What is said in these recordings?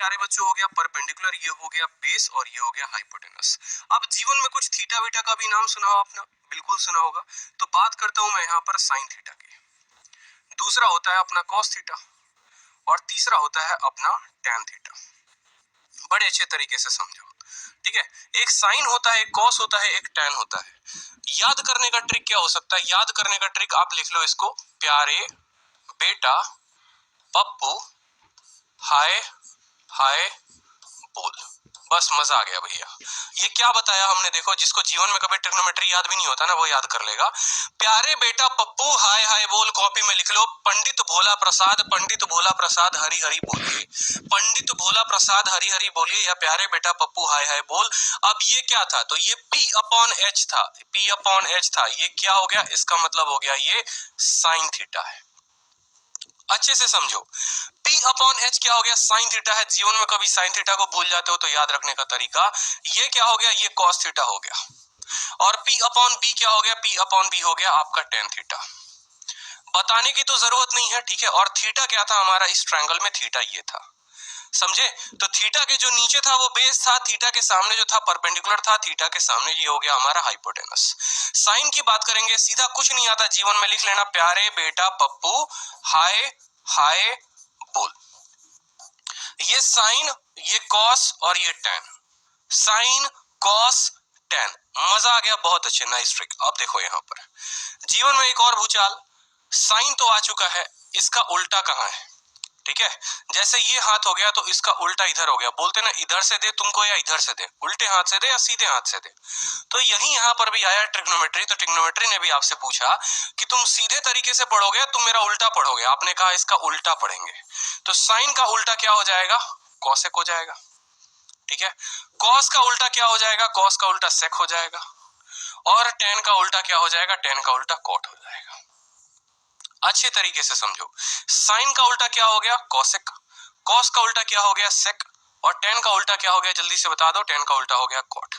प्यारे बच्चों हो गया परपेंडिकुलर, ये हो गया बेस और ये हो गया हाइपोटेनस। अब जीवन में कुछ थीटा बीटा का भी नाम सुना हो आपने, बिल्कुल सुना होगा। तो बात करता हूं मैं यहाँ पर साइन थीटा की। दूसरा होता है अपना कॉस थीटा और तीसरा होता है अपना टैन थीटा। बड़े अच्छे तरीके से समझो, ठीक है। एक साइन होता है, एक कॉस होता है, एक टैन होता है। याद करने का ट्रिक क्या हो सकता है? याद करने का ट्रिक आप लिख लो इसको, प्यारे बेटा पप्पू हाय हाय बोल। बस मजा आ गया भैया। ये क्या बताया हमने? देखो, जिसको जीवन में कभी ट्रिग्नोमेट्री याद भी नहीं होता ना, वो याद कर लेगा। प्यारे बेटा पप्पू हाय हाय बोल, कॉपी में लिख लो, पंडित भोला प्रसाद हरी हरी बोलिए। पंडित भोला प्रसाद हरी हरी बोलिए या प्यारे बेटा पप्पू हाय हाय बोल। अब ये क्या था? तो ये P अपॉन H था, P अपॉन H था। ये क्या हो गया? इसका मतलब हो गया ये साइन थीटा है। अच्छे से समझो, P अपॉन H क्या हो गया? साइन थीटा है। जीवन में कभी साइन थीटा को भूल जाते हो तो याद रखने का तरीका, ये क्या हो गया? ये कॉस थीटा हो गया। और P अपॉन B क्या हो गया? P अपॉन B हो गया आपका टेन थीटा। बताने की तो जरूरत नहीं है, ठीक है। और थीटा क्या था हमारा? इस ट्रायंगल में थीटा ये था, समझे? तो थीटा के जो नीचे था वो बेस था, थीटा के सामने जो था परपेंडिकुलर था, थीटा के सामने ये हो गया हमारा हाइपोटेनस। साइन की बात करेंगे, सीधा कुछ नहीं आता, जीवन में लिख लेना, प्यारे बेटा पप्पू हाय हाय बोल। ये साइन, ये कॉस और ये टैन, साइन कॉस टैन। मजा आ गया, बहुत अच्छे, नाइस ट्रिक। अब देखो यहाँ पर जीवन में एक और भूचाल, साइन तो आ चुका है, इसका उल्टा कहाँ है? ठीक है, जैसे ये हाथ हो गया तो इसका उल्टा इधर हो गया। बोलते ना, इधर से दे तुमको या इधर से दे, उल्टे हाथ से दे या सीधे हाथ से दे। तो यही यहाँ पर भी आया ट्रिग्नोमेट्री। तो ट्रिग्नोमेट्री ने भी आपसे पूछा कि तुम सीधे तरीके से पढ़ोगे, तुम मेरा उल्टा पढ़ोगे। आपने कहा इसका उल्टा पढ़ेंगे। तो साइन का उल्टा क्या हो जाएगा? कॉसेक हो जाएगा, ठीक है। कॉस का उल्टा क्या हो जाएगा? कॉस का उल्टा सेक हो जाएगा। और टेन का उल्टा क्या हो जाएगा? टेन का उल्टा कॉट हो जाएगा। अच्छे तरीके से समझो, साइन का उल्टा क्या हो गया? कॉसेक। कॉस का उल्टा क्या हो गया? सेक। और टेन का उल्टा क्या हो गया? जल्दी से बता दो। टेन का उल्टा हो गया कॉट।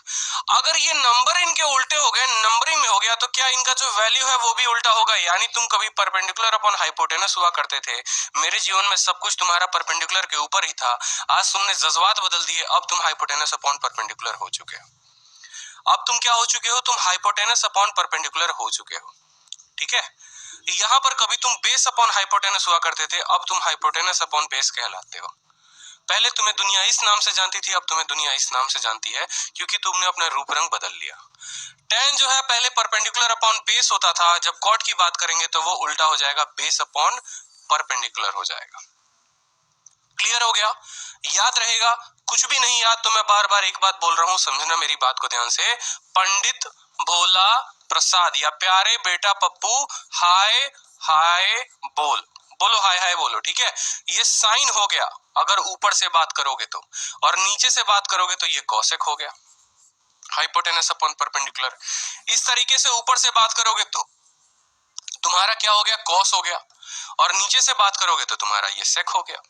अगर ये नंबर इनके उल्टे हो गए, नंबरिंग में हो गया, तो क्या इनका जो वैल्यू है वो भी उल्टा होगा? यानी तुम कभी परपेंडिकुलर अपॉन हाइपोटेनस हुआ करते थे, मेरे जीवन में सब कुछ तुम्हारा परपेंडिकुलर के ऊपर ही था। आज तुमने जज्बात बदल दिए, अब तुम हाइपोटेनस अपॉन परपेंडिकुलर हो चुके हो। अब तुम क्या हो चुके हो? तुम हाइपोटेनस अपॉन परपेंडिकुलर हो चुके हो, ठीक है। यहाँ पर कभी तुम बेस अपॉन हाइपोटेनस हुआ करते थे, अब तुम हाइपोटेनस अपॉन बेस कहलाते हो। पहले तुम्हें दुनिया इस नाम से जानती थी, अब तुम्हें दुनिया इस नाम से जानती है, क्योंकि तुमने अपना रूप रंग बदल लिया। टेन जो है पहले परपेंडिकुलर अपॉन बेस होता था, जब कॉट की बात करेंगे तो वो उल्टा हो जाएगा, बेस अपॉन परपेंडिकुलर हो जाएगा। क्लियर हो गया? याद रहेगा? कुछ भी नहीं याद तो मैं बार बार एक बात बोल रहा हूं, समझना मेरी बात को ध्यान से। पंडित भोला प्रसाद या प्यारे बेटा पप्पू हाय हाय बोल। बोलो हाय हाय बोलो, ठीक है। ये साइन हो गया अगर ऊपर से बात करोगे तो, और नीचे से बात करोगे तो ये कॉसेक हो गया, हाइपोटेनस अपॉन परपेंडिकुलर। इस तरीके से ऊपर से बात करोगे तो तुम्हारा क्या हो गया? कॉस हो गया। और नीचे से बात करोगे तो तुम्हारा ये सेक हो गया।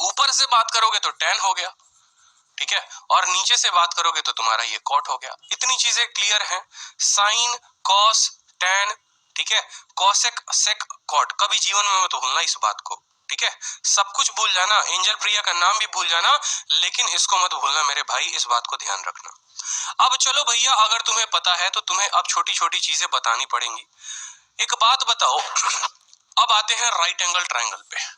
ऊपर से बात करोगे तो टेन हो गया, ठीक है। और नीचे से बात करोगे तो तुम्हारा ये कॉट हो गया। इतनी चीजें क्लियर हैं, साइन कॉस टेन, ठीक है। कॉसेक सेक कॉट, कभी जीवन में मत भूलना इस बात को, ठीक है। सब कुछ भूल जाना, एंजल प्रिया का नाम भी भूल जाना, लेकिन इसको मत भूलना मेरे भाई, इस बात को ध्यान रखना। अब चलो भैया, अगर तुम्हें पता है तो तुम्हें अब छोटी छोटी चीजें बतानी पड़ेंगी। एक बात बताओ, अब आते हैं राइट एंगल ट्रायंगल पे।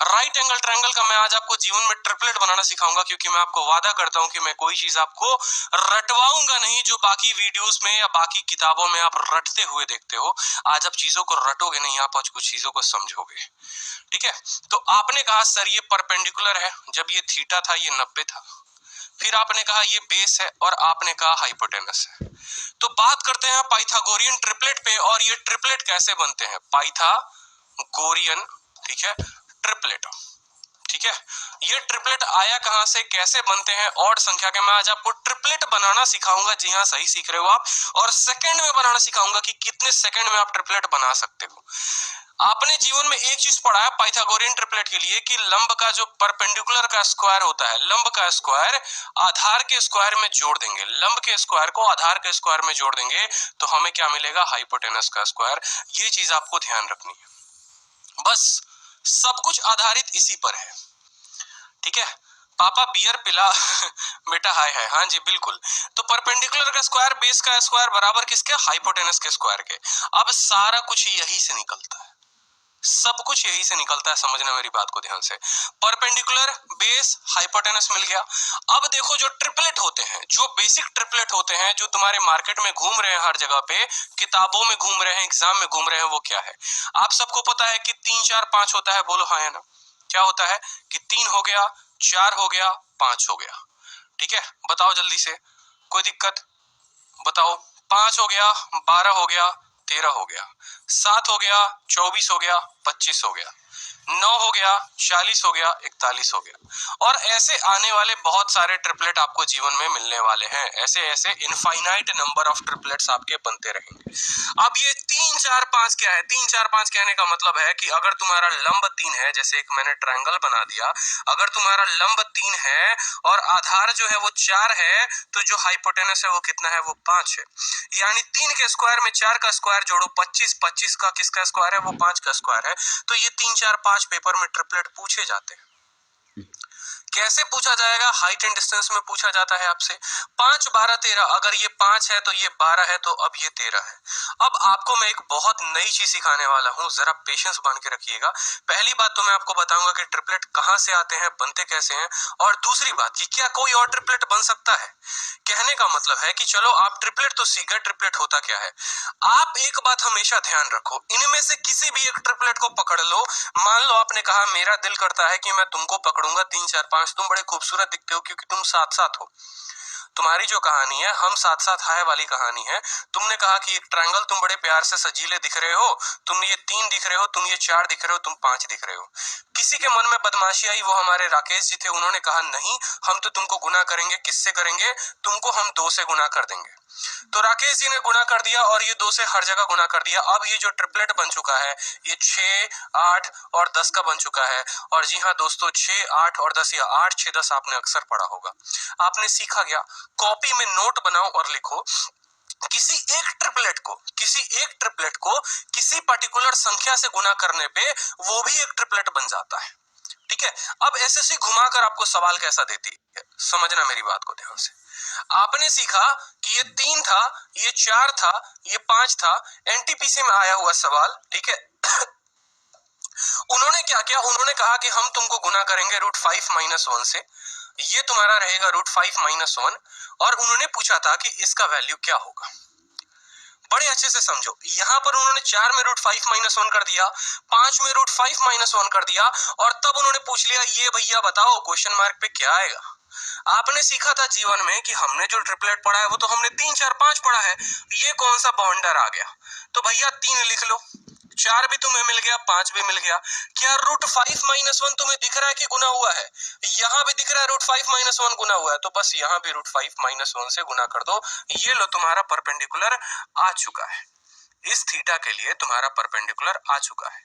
राइट एंगल ट्रायंगल का मैं आज आपको जीवन में ट्रिपलेट बनाना सिखाऊंगा, क्योंकि मैं आपको वादा करता हूं कि मैं कोई चीज आपको रटवाऊंगा नहीं जो बाकी वीडियोस में या बाकी किताबों में आप रटते हुए देखते हो। आज आप चीजों को रटोगे नहीं, आप आज कुछ चीजों को समझोगे, ठीक है। तो आपने कहा सर ये परपेंडिकुलर है, जब ये थीटा था ये 90 था। फिर आपने कहा ये बेस है, और आपने कहा हाइपोटेनस है। तो बात करते हैं पाइथागोरियन ट्रिपलेट पे, और ये ट्रिपलेट कैसे बनते हैं? पाइथागोरियन, ठीक है, ट्रिपलेट, ठीक है। ये ट्रिपलेट आया कहां से, कैसे बनते हैं? ऑड संख्या के मैं आज आपको ट्रिपलेट बनाना सिखाऊंगा। जी हाँ, सही सीख रहे हो आप। और सेकंड में बनाना सिखाऊंगा कि कितने सेकंड में आप ट्रिपलेट बना सकते हो। आपने जीवन में एक चीज पढ़ा है पाइथागोरियन ट्रिपलेट के लिए, कि लंब का जो परपेंडिकुलर का स्क्वायर होता है, लंब का स्क्वायर आधार के स्क्वायर में जोड़ देंगे, लंब के स्क्वायर को आधार के स्क्वायर में जोड़ देंगे तो हमें क्या मिलेगा? हाइपोटेनस का स्क्वायर। ये चीज आपको ध्यान रखनी है, बस सब कुछ आधारित इसी पर है, ठीक है, पापा बियर पिला बेटा हाय है, हाँ जी बिल्कुल। तो परपेंडिकुलर का स्क्वायर बेस का स्क्वायर बराबर किसके, हाइपोटेनस के स्क्वायर के। अब सारा कुछ यही से निकलता है, सब कुछ यही से निकलता है, समझना मेरी बात को ध्यान से। परपेंडिकुलर बेस हाइपोटेनस मिल गया। अब देखो जो ट्रिपलेट होते हैं, जो बेसिक ट्रिपलेट होते हैं, जो तुम्हारे मार्केट में घूम रहे हैं, हर जगह पे किताबों में घूम रहे हैं, एग्जाम में घूम रहे हैं, वो क्या है? आप सबको पता है कि 3 4 5 होता है, बोलो हाँ या ना। क्या होता है कि 3 हो गया, 4 हो गया, 5 हो गया। ठीक है, बताओ जल्दी से, कोई दिक्कत? बताओ। 5 हो गया, 12 हो गया, 13 हो गया, 7 हो गया, 24 हो गया, 25 हो गया, 9 हो गया, 40 हो गया, 41 हो गया। और ऐसे आने वाले बहुत सारे ट्रिपलेट आपको जीवन में मिलने वाले हैं। ऐसे ऐसे इनफाइनाइट नंबर ऑफ ट्रिपलेट्स आपके बनते रहेंगे। अब ये 3 4 5 क्या है? 3 4 5 कहने का मतलब है कि अगर तुम्हारा लंब 3 है, जैसे एक मैंने ट्रायंगल बना दिया, अगर तुम्हारा लंब 3 है और आधार जो है वो 4 है, तो जो हाइपोटेनस है वो कितना है? वो 5 है। यानी 3 के स्क्वायर में 4 का स्क्वायर जोड़ो 25, 25 का किसका स्क्वायर है? वो 5 का स्क्वायर है। तो ये 3 4 5 पेपर में ट्रिपलेट पूछे जाते हैं। कैसे पूछा जाएगा? हाइट एंड डिस्टेंस में पूछा जाता है आपसे। 5 12 13, अगर ये 5 है तो ये 12 है, तो अब ये 13 है। अब आपको मैं एक बहुत नई चीज सिखाने वाला हूं, जरा पेशेंस बांध के रखिएगा। पहली बात तो मैं आपको बताऊंगा कि ट्रिपलेट कहां से आते हैं, बनते कैसे हैं, और दूसरी बात कि क्या कोई और ट्रिपलेट बन सकता है। कहने का मतलब है कि चलो आप ट्रिपलेट तो सीख गए, ट्रिपलेट होता क्या है। आप एक बात हमेशा ध्यान रखो, इनमें से किसी भी एक ट्रिपलेट को पकड़ लो। मान लो आपने कहा मेरा दिल करता है कि मैं तुमको पकड़ूंगा 3 4 5, तुम बड़े खूबसूरत दिखते हो क्योंकि तुम साथ साथ हो। तुम्हारी जो कहानी है हम साथ साथ है वाली कहानी है। तुमने कहा कि एक ट्रायंगल, तुम बड़े प्यार से सजीले दिख रहे हो, तुम ये 3 दिख रहे हो, तुम ये 4 दिख रहे हो, तुम 5 दिख रहे हो। किसी के मन में बदमाशी आई, वो हमारे राकेश जी थे, उन्होंने कहा नहीं हम तो तुमको गुना करेंगे। किससे करेंगे? तुमको हम 2 से गुना कर देंगे। तो राकेश जी ने गुना कर दिया और ये 2 से हर जगह गुना कर दिया। अब ये जो ट्रिपलेट बन चुका है, ये 6 8 और 10 का बन चुका है। और जी हाँ दोस्तों, 6 8 और 10 या 8 6 10 आपने अक्सर पढ़ा होगा, आपने सीखा गया। कॉपी में नोट बनाओ और लिखो, किसी एक ट्रिपलेट को किसी पर्टिकुलर संख्या से गुना करने पे वो भी एक ट्रिपलेट बन जाता है। ठीक है, अब एसएससी घुमाकर आपको सवाल कैसा देती है, समझना मेरी बात को ध्यान से। आपने सीखा कि ये 3 था, ये 4 था, ये 5 था, एनटीपीसी में आया हुआ सवाल। ठीक है, उन्होंने क्या किया? उन्होंने कहा कि हम तुमको गुना करेंगे √5 - 1 से, ये तुम्हारा रहेगा √5 - 1, और उन्होंने पूछा था कि इसका वैल्यू क्या होगा। बड़े अच्छे से समझो, यहां पर उन्होंने 4 में √5 - 1 कर दिया, 5 में √5 - 1 कर दिया, और तब उन्होंने पूछ लिया ये भैया बताओ क्वेश्चन मार्क पे क्या आएगा। आपने सीखा था जीवन में कि हमने जो ट्रिपलेट पढ़ा है वो तो हमने 3 4 5 पढ़ा है, ये कौन सा बाउंडर आ गया? तो भैया 3 लिख लो, 4 भी तुम्हें मिल गया, 5 भी मिल गया। क्या √5 - 1 तुम्हें दिख रहा है कि गुना हुआ है? यहाँ भी दिख रहा है √5 - 1 गुना हुआ है, तो बस यहाँ भी √5 - 1 से गुना कर दो। ये लो तुम्हारा परपेंडिकुलर आ चुका है। इस थीटा के लिए तुम्हारा परपेंडिकुलर आ चुका है।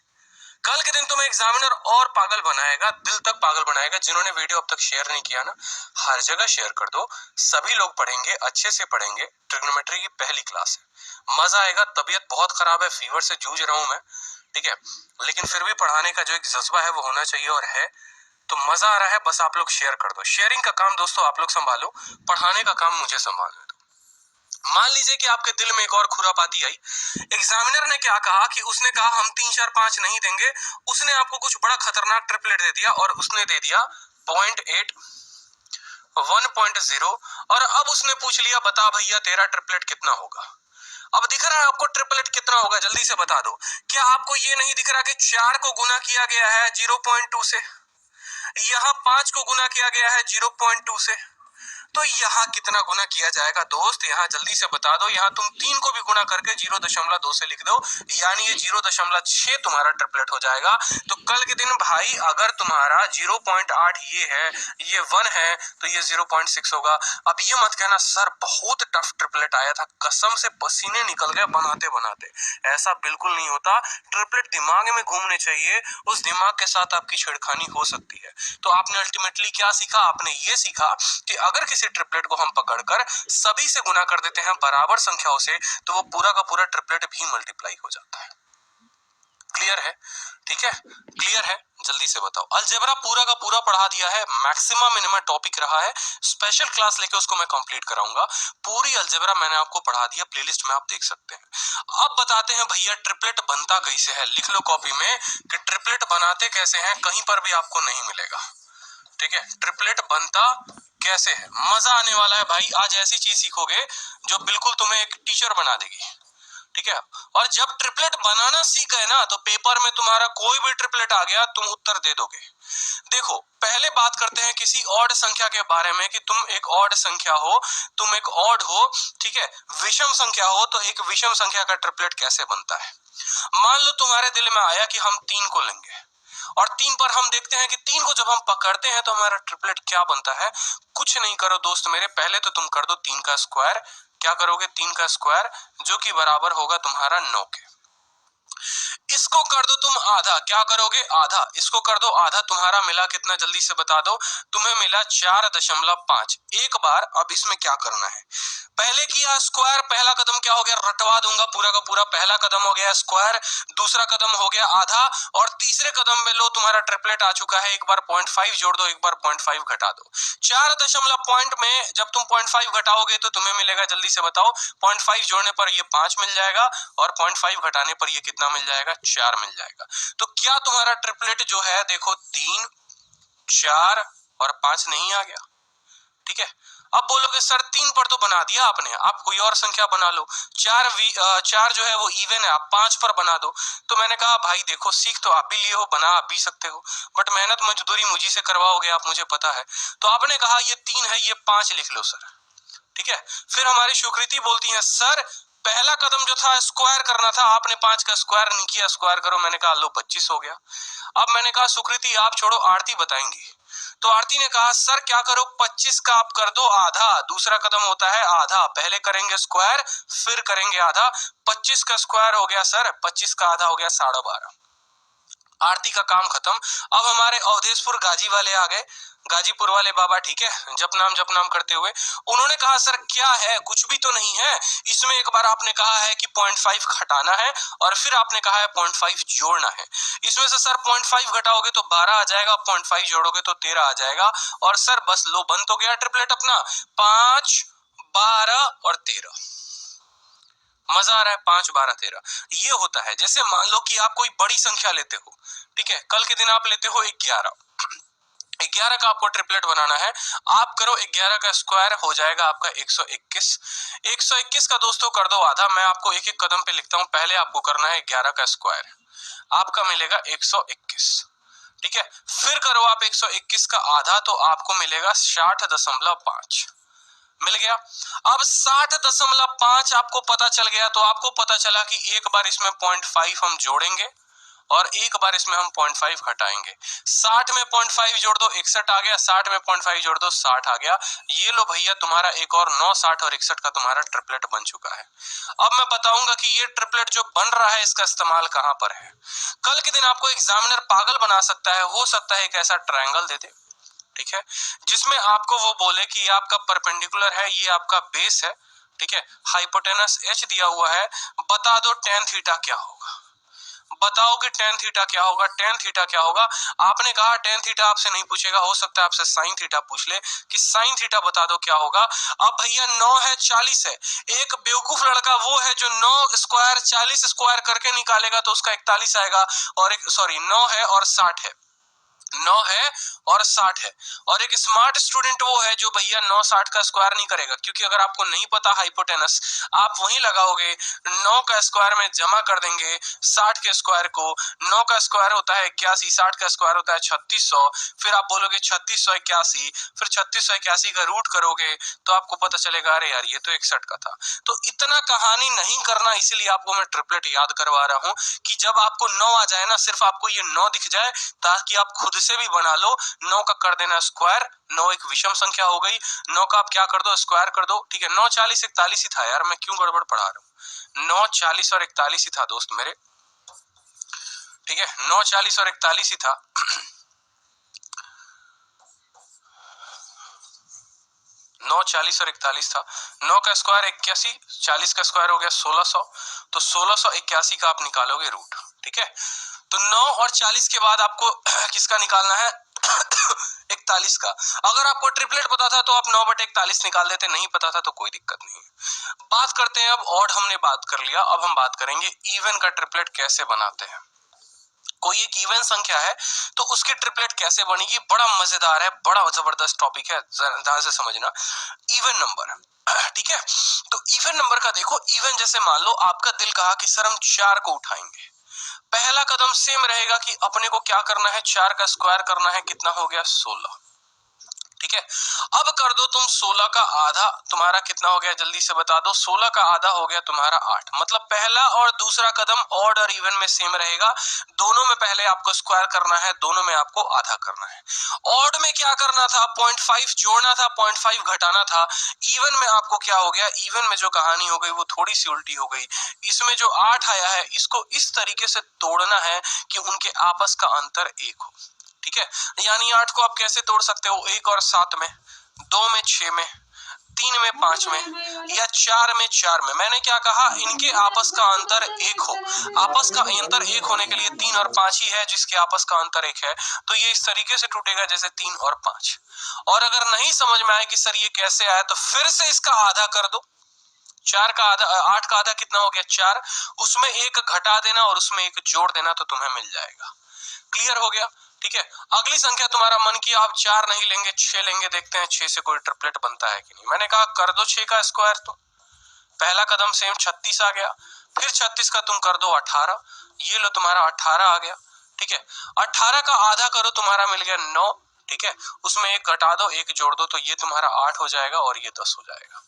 कल के दिन तुम्हें एग्जामिनर और पागल बनाएगा, दिल तक पागल बनाएगा। जिन्होंने वीडियो अब तक शेयर नहीं किया ना, हर जगह शेयर कर दो। सभी लोग पढ़ेंगे, अच्छे से पढ़ेंगे। ट्रिग्नोमेट्री की पहली क्लास है, मजा आएगा। तबीयत बहुत खराब है, फीवर से जूझ रहा हूं मैं, ठीक है, लेकिन फिर भी पढ़ाने का जो एक जज्बा है वो होना चाहिए, और है। तो मजा आ रहा है, बस आप लोग शेयर कर दो। शेयरिंग का काम दोस्तों आप लोग संभालो, पढ़ाने का काम मुझे संभालने दो। मान लीजिए कि आपके दिल में एक और खुरापाती आई। एग्जामिनर ने क्या कहा कि उसने कहा हम 3 4 5 नहीं देंगे, उसने आपको कुछ बड़ा खतरनाक ट्रिपलेट दे दिया, और उसने दे दिया 0.8 1.0, और अब उसने पूछ लिया बता भैया तेरा ट्रिपलेट कितना होगा। अब दिख रहा है आपको ट्रिपलेट कितना होगा? जल्दी से बता दो। क्या आपको ये नहीं दिख रहा कि 4 को गुना किया गया है 0.2 से, यहाँ 5 को गुना किया गया है 0.2 से, तो यहाँ कितना गुना किया जाएगा दोस्त? यहाँ जल्दी से बता दो। यहाँ तुम 3 को भी गुना करके 0.2 से लिख दो, यानी ये 0.6 तुम्हारा ट्रिपलेट हो जाएगा। तो कल के दिन भाई अगर तुम्हारा 0.8 ये है, ये 1 है, तो ये 0.6 होगा। अब ये मत कहना सर बहुत टफ ट्रिपलेट आया था, कसम से पसीने निकल गए बनाते बनाते। ऐसा बिल्कुल नहीं होता। ट्रिपलेट दिमाग में घूमने चाहिए, उस दिमाग के साथ आपकी छेड़खानी हो सकती है। तो आपने अल्टीमेटली क्या सीखा? आपने ये सीखा कि अगर किसी ट्रिपलेट को हम पकड़कर सभी से गुना कर देते हैं बराबर संख्याओं से, तो वो पूरा का पूरा ट्रिपलेट भी मल्टीप्लाई हो जाता है। क्लियर है? ठीक है, क्लियर है? जल्दी से बताओ। अलजेब्रा पूरा का पूरा पढ़ा दिया है, मैक्सिमम मिनिमम टॉपिक रहा है, स्पेशल क्लास लेके उसको मैं कंप्लीट कराऊंगा। पूरी अलजेब्रा मैंने आपको पढ़ा दिया, प्लेलिस्ट में आप देख सकते हैं। अब बताते हैं भैया ट्रिपलेट बनता कैसे है। लिख लो कॉपी में कि ट्रिपलेट बनाते कैसे हैं, कहीं पर भी आपको नहीं मिलेगा। ठीक है, ट्रिपलेट बनता कैसे है, मजा आने वाला है भाई। आज ऐसी चीज सीखोगे जो बिल्कुल तुम्हें एक टीचर बना देगी। ठीक है, और जब ट्रिपलेट बनाना सीख गए ना तो पेपर में तुम्हारा कोई भी ट्रिपलेट आ गया तुम उत्तर दे दोगे। देखो पहले बात करते हैं किसी ऑड संख्या के बारे में कि तुम एक ऑड संख्या हो, तुम एक ऑड हो। ठीक है, विषम संख्या हो तो एक विषम संख्या का ट्रिपलेट कैसे बनता है। मान लो तुम्हारे दिल में आया कि हम 3 को लेंगे और 3 पर हम देखते हैं कि 3 को जब हम पकड़ते हैं तो हमारा ट्रिपलेट क्या बनता है। कुछ नहीं करो दोस्त मेरे, पहले तो तुम कर दो 3 का स्क्वायर। क्या करोगे, 3 का स्क्वायर, जो कि बराबर होगा तुम्हारा 9 के। इसको कर दो तुम आधा, क्या करोगे, आधा। इसको कर दो आधा, तुम्हारा मिला कितना, जल्दी से बता दो। तुम्हें मिला 4.5। एक बार अब इसमें क्या करना है, पहले किया स्क्वायर, पहला कदम क्या हो गया, रटवा दूंगा पूरा का पूरा। पहला कदम हो गया स्क्वायर, दूसरा कदम हो गया आधा, और तीसरे कदम में लो तुम्हारा ट्रिपलेट आ चुका है। एक बार 0.5 जोड़ दो, एक बार 0.5 घटा दो। 4 दशमलव पॉइंट में जब तुम 0.5 घटाओगे तो तुम्हें मिलेगा, जल्दी से बताओ। 0.5 जोड़ने पर ये 5 मिल जाएगा और 0.5 घटाने पर ये कितना मिल जाएगा, 4 मिल जाएगा। तो क्या तुम्हारा ट्रिपलेट जो है देखो 3, 4 और 5 नहीं आ गया। ठीक है, अब बोलोगे सर 3 पर तो बना दिया आपने, आप कोई और संख्या बना लो। 4 जो है वो इवन है, आप 5 पर बना दो। तो मैंने कहा भाई देखो सीख तो आप भी लिए हो, बना आप भी सकते हो, बट मेहनत मजदूरी मुझी से करवाओगे आप, मुझे पता है। तो आपने कहा ये 3 है, ये 5 लिख लो सर। ठीक है, फिर हमारी सुकृति बोलती है सर पहला कदम जो था स्क्वायर करना था, आपने 5 का स्क्वायर नहीं किया, स्क्वायर करो। मैंने कहा लो 25 हो गया। अब मैंने कहा सुकृति आप छोड़ो, आरती बताएंगी। तो आरती ने कहा सर क्या करो, 25 का आप कर दो आधा। दूसरा कदम होता है आधा, पहले करेंगे स्क्वायर फिर करेंगे आधा। 25 का स्क्वायर हो गया सर, 25 का आधा हो गया 12.5। आरती का काम खत्म। अब हमारे अवधेशपुर गाजी वाले आ गए, गाजीपुर वाले बाबा। ठीक है, जप नाम करते हुए उन्होंने कहा सर क्या है, कुछ भी तो नहीं है इसमें। एक बार आपने कहा है कि 0.5 घटाना है और फिर आपने कहा है 0.5 जोड़ना है। इसमें से सर 0.5 घटाओगे तो 12 आ जाएगा, 0.5 जोड़ोगे तो 13 आ जाएगा। और सर बस लो बन तो गया ट्रिपलेट अपना, 5, 12 और 13। मजा आ रहा है, 5, 12, 13 ये होता है। जैसे मान लो कि आप कोई बड़ी संख्या लेते हो, ठीक है, कल के दिन आप लेते हो 11, 11 का आपको ट्रिपलेट बनाना है। आप करो 11 का स्क्वायर हो जाएगा आपका 121। 121 का दोस्तों कर दो आधा। मैं आपको एक एक कदम पे लिखता हूं, पहले आपको करना है 11 का स्क्वायर, आपका मिलेगा 121। ठीक है, फिर करो आप 121 का आधा तो आपको मिलेगा 60.5, मिल गया। अब 60.5 आपको पता चल गया तो आपको पता चला कि एक बार इसमें 0.5 हम जोड़ेंगे और एक बार इसमें हम 0.5 घटाएंगे। 60 में 0.5 जोड़ दो 61 आ गया, 60 में 0.5 जोड़ दो 60 आ गया। ये लो भैया तुम्हारा एक और 9, 60 और 61 का तुम्हारा ट्रिपलेट बन चुका है। अब मैं बताऊंगा कि ये ट्रिपलेट जो बन रहा है इसका इस्तेमाल कहां पर है। कल के दिन आपको एग्जामिनर पागल बना सकता है, हो सकता है एक ऐसा ट्रायंगल दे दे, ठीक है, जिसमें आपको वो बोले कि आपका परपेंडिकुलर है, ये आपका बेस है। ठीक है, हाइपोटेनस h दिया हुआ है, बता दो tan थीटा क्या होगा। बताओ कि tan थीटा क्या होगा, tan थीटा क्या होगा। आपने कहा tan थीटा आपसे नहीं पूछेगा, हो सकता है आपसे sin थीटा पूछ ले कि sin थीटा बता दो क्या होगा। अब भैया 9 है 40 है, एक बेवकूफ लड़का वो है जो 9 स्क्वायर 40 स्क्वायर करके निकालेगा तो उसका 41 आएगा, और एक 9 है और 60 है, 9 है और 60 है। और एक स्मार्ट स्टूडेंट वो है जो भैया 9, 60 का स्क्वायर नहीं करेगा, क्योंकि अगर आपको नहीं पता हाइपोटेनस, आप वहीं लगाओगे 9 का स्क्वायर में जमा कर देंगे 60 के स्क्वायर को। 9 का स्क्वायर होता है 81, 60 का स्क्वायर होता है 3600, फिर आप बोलोगे 3681, फिर 3681 का रूट करोगे तो आपको पता चलेगा अरे यार ये तो 61 का था। तो इतना कहानी नहीं करना, इसीलिए आपको मैं ट्रिपलेट याद करवा रहा हूं कि जब आपको 9 आ जाए ना, सिर्फ आपको ये 9 दिख जाए ताकि आप खुद से भी बना लो। 9 का कर देना स्क्वायर, 9 एक विषम संख्या हो गई, 9 का आप क्या कर दो स्क्वायर कर दो। ठीक है, 9, 40, 41 ही था यार, मैं क्यों गड़बड़ पढ़ा रहा हूँ। 9, 40 और 41 ही था दोस्त मेरे। ठीक है, 9, 40 और 41 ही था। 9, 40 और 41 था। 9 का स्क्वायर 81, 40 का स्क्वायर हो गया 1600, तो 1681 का आप निकालोगे रूट। ठीक है, तो 9 और 40 के बाद आपको किसका निकालना है 41 का। अगर आपको ट्रिपलेट पता था तो आप 9/41 निकाल देते, नहीं पता था तो कोई दिक्कत नहीं। बात करते हैं अब ऑड, हमने बात कर लिया, अब हम बात करेंगे इवन का ट्रिपलेट कैसे बनाते हैं। कोई एक इवन संख्या है तो उसकी ट्रिपलेट कैसे बनेगी, बड़ा मजेदार है, बड़ा जबरदस्त टॉपिक है, ध्यान से समझना। इवन नंबर, ठीक है, तो इवन नंबर का देखो, इवन जैसे मान लो आपका दिल कहा कि सर हम 4 को उठाएंगे, पहला कदम सेम रहेगा कि अपने को क्या करना है, 4 का स्क्वायर करना है, कितना हो गया 16, ठीक है। अब कर दो तुम 16 का आधा, तुम्हारा कितना हो गया जल्दी से बता दो, 16 का आधा हो गया तुम्हारा 8, मतलब पहला और दूसरा कदम ऑड और इवन में सेम रहेगा, दोनों में पहले आपको स्क्वायर करना है, दोनों में आपको आधा करना है। ऑड में क्या करना था, 0.5 जोड़ना था, 0.5 घटाना था। इवन में आपको क्या हो गया, इवन में जो कहानी हो गई वो थोड़ी सी उल्टी हो गई, इसमें जो 8 आया है इसको इस तरीके से तोड़ना है कि उनके आपस का अंतर 1 हो, ठीक है। यानी 8 को आप कैसे तोड़ सकते हो, 1 और 7 में, 2 में 6 में, 3 में 5 में, या 4 में 4 में। मैंने क्या कहा, इनके आपस का अंतर 1 हो, आपस का अंतर 1 होने के लिए 3 और 5 ही है जिसके आपस का अंतर 1 है, तो ये इस तरीके से टूटेगा जैसे 3 और 5। और अगर नहीं समझ में आए कि सर ये कैसे आया, तो फिर से इसका आधा कर दो, 4 का आधा, 8 का आधा कितना हो गया 4, उसमें 1 घटा देना और उसमें 1 जोड़ देना तो तुम्हें मिल जाएगा। क्लियर हो गया, ठीक है। अगली संख्या तुम्हारा मन किया आप 4 नहीं लेंगे 6 लेंगे, देखते हैं 6 से कोई ट्रिपलेट बनता है कि नहीं। मैंने कहा कर दो 6 का स्क्वायर, तो पहला कदम सेम 36 आ गया, फिर 36 का तुम कर दो 18, ये लो तुम्हारा 18 आ गया, ठीक है। 18 का आधा करो, तुम्हारा मिल गया 9, ठीक है, उसमें 1 घटा दो 1 जोड़ दो तो ये तुम्हारा 8 हो जाएगा और ये 10 हो जाएगा।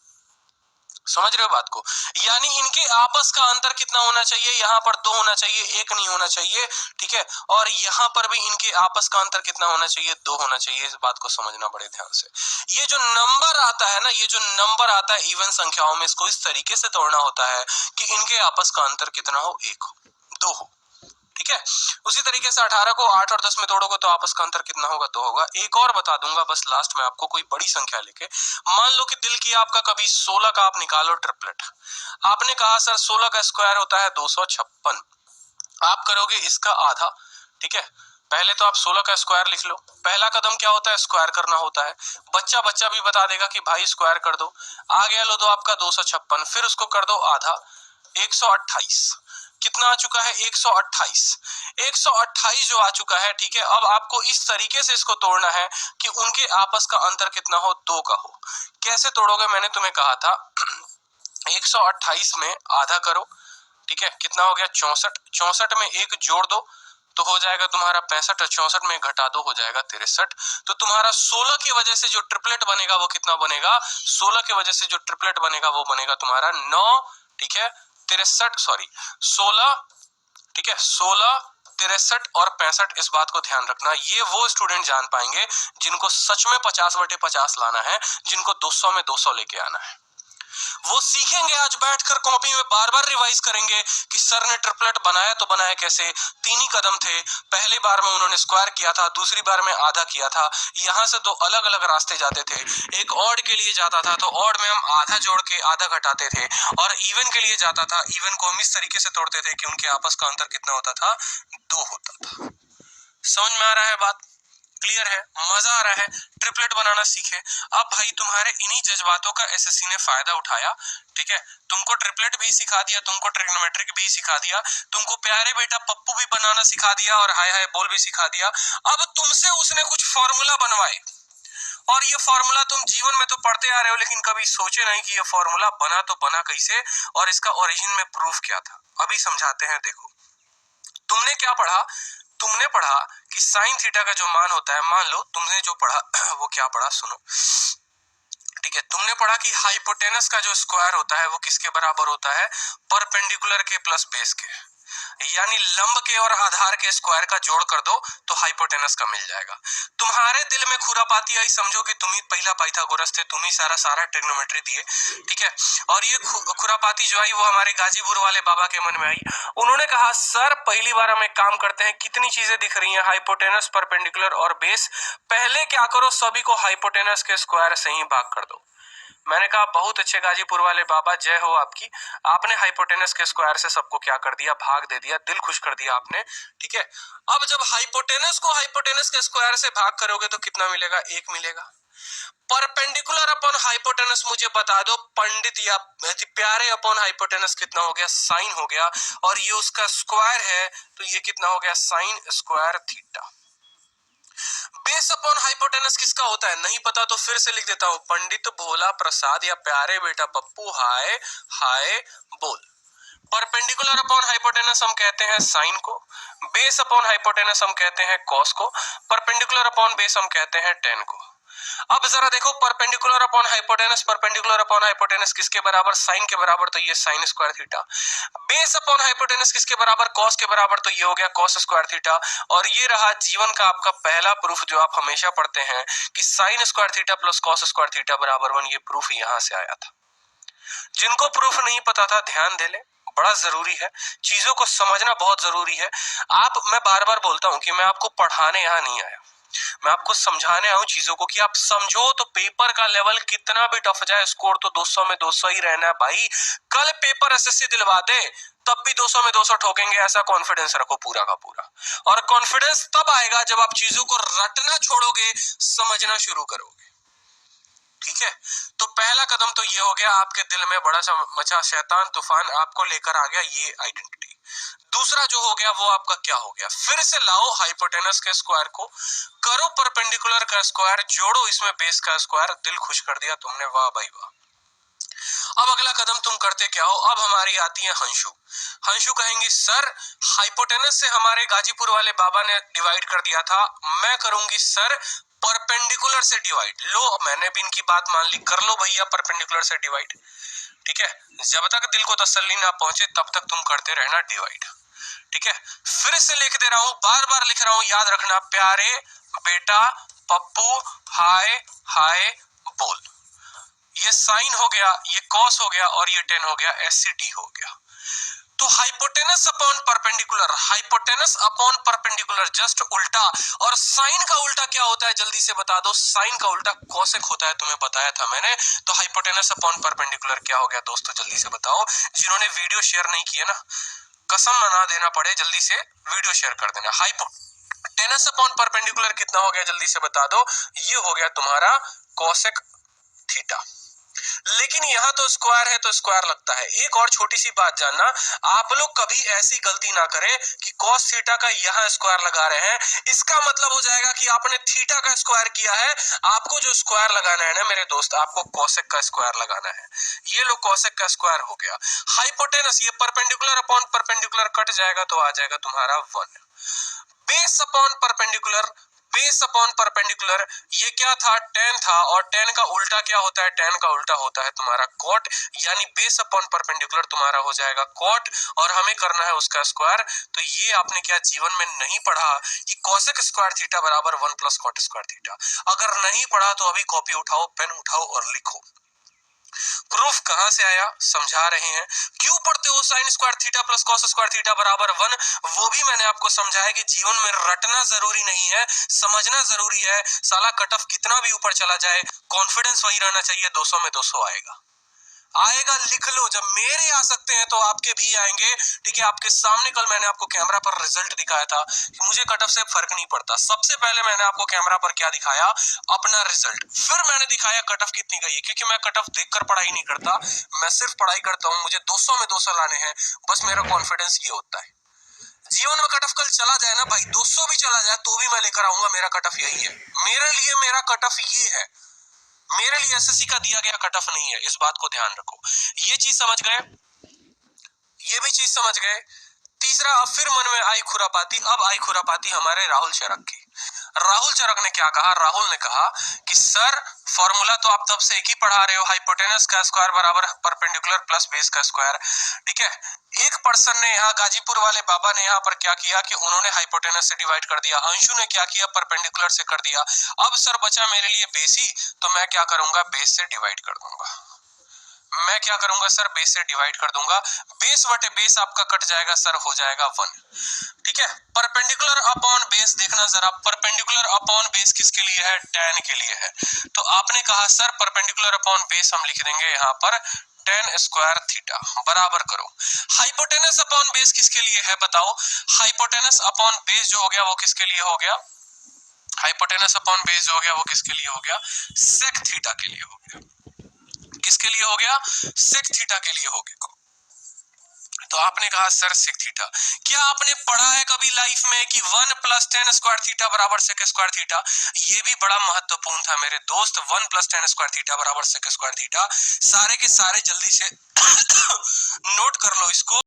समझ रहे हो बात को, यानी इनके आपस का अंतर कितना होना चाहिए, यहाँ पर 2 होना चाहिए, 1 नहीं होना चाहिए, ठीक है। और यहाँ पर भी इनके आपस का अंतर कितना होना चाहिए, 2 होना चाहिए। इस बात को समझना बड़े ध्यान से। ये जो नंबर आता है ना, ये जो नंबर आता है इवन संख्याओं में, इसको इस तरीके से तोड़ना होता है कि इनके आपस का अंतर कितना हो, 1 हो, 2 हो, ठीक है। उसी तरीके से 18 को 8 और 10 में तोड़ोगे तो आपस का अंतर कितना होगा, 2 होगा। एक और बता दूंगा बस लास्ट में आपको, कोई बड़ी संख्या लेके, मान लो कि दिल की आपका कभी 16 का आप निकालो ट्रिपलेट, आपने कहा सर 16 का स्क्वायर होता है 256, आप करोगे इसका आधा, ठीक है। पहले तो आप 16 का स्क्वायर लिख लो, पहला कदम क्या होता है, स्क्वायर करना होता है। बच्चा बच्चा भी बता देगा कि भाई स्क्वायर कर दो, आ गया लो दो आपका 256, फिर उसको कर दो आधा, 128, कितना आ चुका है 128, 128 जो आ चुका है, ठीक है। अब आपको इस तरीके से इसको तोड़ना है कि उनके आपस का अंतर कितना हो, 2 का हो। कैसे तोड़ोगे, मैंने तुम्हें कहा था 128 में आधा करो, ठीक है, कितना हो गया 64, 64 में 1 जोड़ दो तो हो जाएगा तुम्हारा 65, 64 में घटा दो हो जाएगा 63। तो तुम्हारा 16 की वजह से जो ट्रिपलेट बनेगा वो कितना बनेगा, 16 की वजह से जो ट्रिपलेट बनेगा वो बनेगा तुम्हारा 9, ठीक है, 63, सॉरी 16, ठीक है, 16, 63 और 65। इस बात को ध्यान रखना, ये वो स्टूडेंट जान पाएंगे जिनको सच में 50/50 लाना है, जिनको 200 में 200 लेके आना है। वो सीखेंगे आज बैठकर, कॉपी में बार बार रिवाइज करेंगे कि सर ने ट्रिपलेट बनाया तो बनाया कैसे, 3 ही कदम थे, पहली बार में उन्होंने स्क्वायर किया था, दूसरी बार में आधा किया था, यहाँ से 2 अलग अलग रास्ते जाते थे। एक ऑड के लिए जाता था तो ऑड में हम आधा जोड़ के आधा घटाते थे, और इवन के लिए जाता था, इवन को हम इस तरीके से तोड़ते थे कि उनके आपस का अंतर कितना होता था, 2 होता था। समझ में आ रहा है बात, क्लियर है, मजा आ रहा है, ट्रिपलेट बनाना सीखे। अब भाई तुम्हारे इन्हीं जज्बातों का एसएससी ने फायदा उठाया, ठीक है, तुमको ट्रिपलेट भी सिखा दिया, तुमको ट्रिग्नोमेट्रिक भी सिखा दिया, तुमको प्यारे बेटा पप्पू भी बनाना सिखा दिया और हाय हाय बोल भी सिखा दिया। अब तुमसे उसने कुछ फॉर्मूला बनवाए, और ये फॉर्मूला तुम जीवन में तो पढ़ते आ रहे हो लेकिन कभी सोचे नहीं कि ये फॉर्मूला बना तो बना कैसे और इसका ओरिजिन में प्रूफ क्या था। अभी समझाते हैं। देखो, तुमने क्या पढ़ा, तुमने पढ़ा कि साइन थीटा का जो मान होता है, मान लो तुमने जो पढ़ा वो क्या पढ़ा सुनो, ठीक है, तुमने पढ़ा कि हाइपोटेनस का जो स्क्वायर होता है वो किसके बराबर होता है, परपेंडिकुलर के प्लस बेस के, यानी लंब के और आधार के स्क्वायर का जोड़ कर दो तो हाइपोटेनस का मिल जाएगा। तुम्हारे दिल में खुरापाती आई, समझो कि तुम ही पहला पाइथागोरस थे, तुम ही सारा ट्रिग्नोमेट्री दिए, ठीक है। और ये खुरापाती जो आई वो हमारे गाजीपुर वाले बाबा के मन में आई, उन्होंने कहा सर पहली बार हम एक काम करते हैं, कितनी चीजें दिख रही हैं, हाइपोटेनस, परपेंडिकुलर और बेस, पहले क्या करो सभी को हाइपोटेनस के स्क्वायर से ही भाग कर दो। मैंने कहा बहुत अच्छे गाजीपुर वाले बाबा, जय हो आपकी। आपने हाइपोटेनस के स्क्वायर से सबको क्या कर दिया, भाग दे दिया, दिल खुश कर दिया आपने। ठीक है, अब जब हाइपोटेनस को हाइपोटेनस के स्क्वायर से भाग करोगे तो कितना मिलेगा, 1 मिलेगा। परपेंडिकुलर अपॉन हाइपोटेनस मुझे बता दो पंडित या प्यारे, अपॉन हाइपोटेनस कितना हो गया, साइन हो गया, और ये उसका स्क्वायर है तो ये कितना हो गया, sine square theta. Base upon hypotenuse किसका होता है, नहीं पता तो फिर से लिख देता हूं, पंडित भोला प्रसाद या प्यारे बेटा पप्पू, हाय हाय बोल। परपेंडिकुलर अपॉन हाइपोटेनस हम कहते हैं साइन को, बेस अपॉन हाइपोटेनस हम कहते हैं कॉस को, परपेंडिकुलर अपॉन बेस हम कहते हैं टेन को। अब जरा देखो, perpendicular upon hypotenuse, perpendicular upon hypotenuse किसके बराबर, साइन के बराबर, तो ये sine square theta. Base upon hypotenuse किसके बराबर, कॉस के बराबर, तो ये हो गया कॉस स्क्वायर थीटा। और ये रहा जीवन का आपका पहला प्रूफ जो आप हमेशा पढ़ते हैं कि sine square theta plus cos square theta बराबर 1। ये प्रूफ यहां से आया था। जिनको प्रूफ नहीं पता था ध्यान दे ले, बड़ा जरूरी है, चीजों को समझना बहुत जरूरी है। मैं बार बार बोलता हूं कि मैं आपको पढ़ाने यहां नहीं आया, मैं आपको समझाने आऊं चीजों को कि आप समझो तो पेपर का लेवल कितना भी टफ जाए, स्कोर तो 200 में 200 ही रहना है भाई। कल पेपर एसएससी दिलवा दे तब भी 200 में 200 ठोकेंगे, ऐसा कॉन्फिडेंस रखो पूरा का पूरा। और कॉन्फिडेंस तब आएगा जब आप चीजों को रटना छोड़ोगे, समझना शुरू करोगे। ठीक है, तो पहला कदम तो ये हो गया, आपके दिल में बड़ा सा मचा शैतान तूफान आपको लेकर आ गया ये आइडेंटिटी। दूसरा जो हो गया वो आपका क्या हो गया, फिर से लाओ हाइपोटेनस के स्क्वायर को, करो परपेंडिकुलर का स्क्वायर, जोड़ो इसमें बेस का स्क्वायर, दिल खुश कर दिया तुमने, वाह भाई वाह। अब अगला कदम तुम करते क्या हो, अब हमारी आती है हंशु। हंशु कहेंगी सर हाइपोटेनस से हमारे गाजीपुर वाले बाबा ने डिवाइड कर दिया था, मैं करूंगी सर परपेंडिकुलर से डिवाइड। लो मैंने भी इनकी बात मान ली, कर लो भैया परपेंडिकुलर से डिवाइड। ठीक है, जब तक दिल को तसल्ली ना पहुंचे तब तक तुम करते रहना डिवाइड। ठीक है, फिर से लिख दे रहा हूं, बार बार लिख रहा हूं, याद रखना, प्यारे बेटा पप्पू, हाय हाय बोल। ये साइन हो गया, ये कॉस हो गया, और ये टेन हो गया, एससीटी हो गया। तो hypotenuse upon perpendicular, hypotenuse upon perpendicular just उल्टा। और साइन का उल्टा क्या होता है जल्दी से बता दो, साइन का उल्टा कोसेक होता है, तुम्हें बताया था मैंने। तो हाइपोटेनस अपॉन परपेंडिकुलर क्या हो गया दोस्तों, जल्दी से बताओ। जिन्होंने वीडियो शेयर नहीं किया ना, कसम मना देना पड़े, जल्दी से वीडियो शेयर कर देना। हाइपोटेनस अपॉन परपेंडिकुलर कितना हो गया जल्दी से बता दो, ये हो गया तुम्हारा कोसेक थीटा। लेकिन यहाँ तो स्क्वायर है तो स्क्वायर लगता है। एक और छोटी सी बात जानना, आप लोग कभी ऐसी गलती ना करें कि कॉस थीटा का यहाँ स्क्वायर लगा रहे हैं, इसका मतलब हो जाएगा कि आपने थीटा का स्क्वायर किया है। आपको जो स्क्वायर लगाना है ना मेरे दोस्त, आपको कॉसेक का स्क्वायर लगाना है। ये लो कॉसेक का स्क्वायर हो गया। हाइपोटेनस, ये परपेंडिकुलर अपॉन परपेंडिकुलर कट जाएगा तो आ जाएगा तुम्हारा 1। Base upon perpendicular, base upon perpendicular, ये क्या था, टेन था, और टेन का उल्टा क्या होता है, टेन का उल्टा होता है तुम्हारा कॉट, यानी बेस अपॉन परपेंडिकुलर तुम्हारा हो जाएगा कॉट, और हमें करना है उसका स्क्वायर। तो ये आपने क्या जीवन में नहीं पढ़ा कि कोसेक स्क्वायर थीटा बराबर 1 प्लस कॉट स्क्वायर थीटा। अगर नहीं पढ़ा तो अभी कॉपी उठाओ, पेन उठाओ और लिखो। प्रूफ कहां से आया समझा रहे हैं। क्यों पढ़ते हो sine square theta plus cos square theta बराबर 1, वो भी मैंने आपको समझाया कि जीवन में रटना जरूरी नहीं है, समझना जरूरी है। साला कट ऑफ कितना भी ऊपर चला जाए, कॉन्फिडेंस वही रहना चाहिए, 200 में 200 आएगा। आएगा, लिख लो, जब मेरे आ सकते हैं तो आपके भी आएंगे। ठीक है, आपके सामने कल मैंने आपको कैमरा पर रिजल्ट दिखाया था कि मुझे कट ऑफ से फर्क नहीं पड़ता। सबसे पहले मैंने आपको कैमरा पर क्या दिखाया, अपना रिजल्ट, फिर मैंने दिखाया कट ऑफ कितनी गई है, क्योंकि मैं कट ऑफ देखकर पढ़ाई नहीं करता, मैं सिर्फ पढ़ाई करता हूं। मुझे 200 में 200 लाने हैं, बस मेरा कॉन्फिडेंस ये होता है। जीवन में कट ऑफ कल चला जाए ना भाई, 200 भी चला जाए तो भी मैं लेकर आऊंगा, मेरा कट ऑफ यही है। मेरे लिए मेरा कट ऑफ ये है, मेरे लिए एसएससी का दिया गया कट ऑफ नहीं है, इस बात को ध्यान रखो। ये चीज समझ गए, ये भी चीज समझ गए। तीसरा, अब फिर मन में आई खुरापाती, अब आई खुरापाती हमारे राहुल चरक की। राहुल चरक ने क्या कहा, राहुल ने कहा कि सर फॉर्मूला तो आप तब से एक ही पढ़ा रहे हो, हाइपोटेनस का स्क्वायर बराबर परपेंडिकुलर प्लस बेस का स्क्वायर। ठीक है, एक पर्सन ने यहाँ गाजीपुर वाले बाबा ने यहाँ पर क्या किया कि उन्होंने हाइपोटेनस से डिवाइड कर दिया, अंशु ने क्या किया, परपेंडिकुलर से कर दिया। अब सर बचा मेरे लिए बेस ही, तो मैं क्या करूंगा, बेस से डिवाइड कर दूंगा। मैं क्या करूंगा सर, बेस से डिवाइड कर दूंगा, बेस बटे बेस आपका कट जाएगा सर, हो जाएगा 1। ठीक है, परपेंडिकुलर अपॉन बेस देखना जरा, परपेंडिकुलर अपॉन बेस किसके लिए है, tan के लिए है। तो आपने कहा सर परपेंडिकुलर अपॉन बेस हम लिख देंगे यहाँ पर tan स्क्वायर थीटा बराबर करो, हाइपोटेनस अपॉन बेस किसके लिए है बताओ, हाइपोटेनस अपॉन बेस जो हो गया वो किसके लिए हो गया, हाइपोटेनस अपॉन बेस जो हो गया वो किसके लिए हो गया, सेक थीटा के लिए हो गया, किसके लिए हो गया, सेक थीटा के लिए हो गया। तो आपने कहा सर सेक थीटा, क्या आपने पढ़ा है कभी लाइफ में कि 1 प्लस टेन स्क्वायर थीटा बराबर सेक स्क्वायर थीटा, ये भी बड़ा महत्वपूर्ण था मेरे दोस्त, 1 प्लस टेन स्क्वायर थीटा बराबर सेक स्क्वायर थीटा, सारे के सारे जल्दी से नोट कर लो इसको।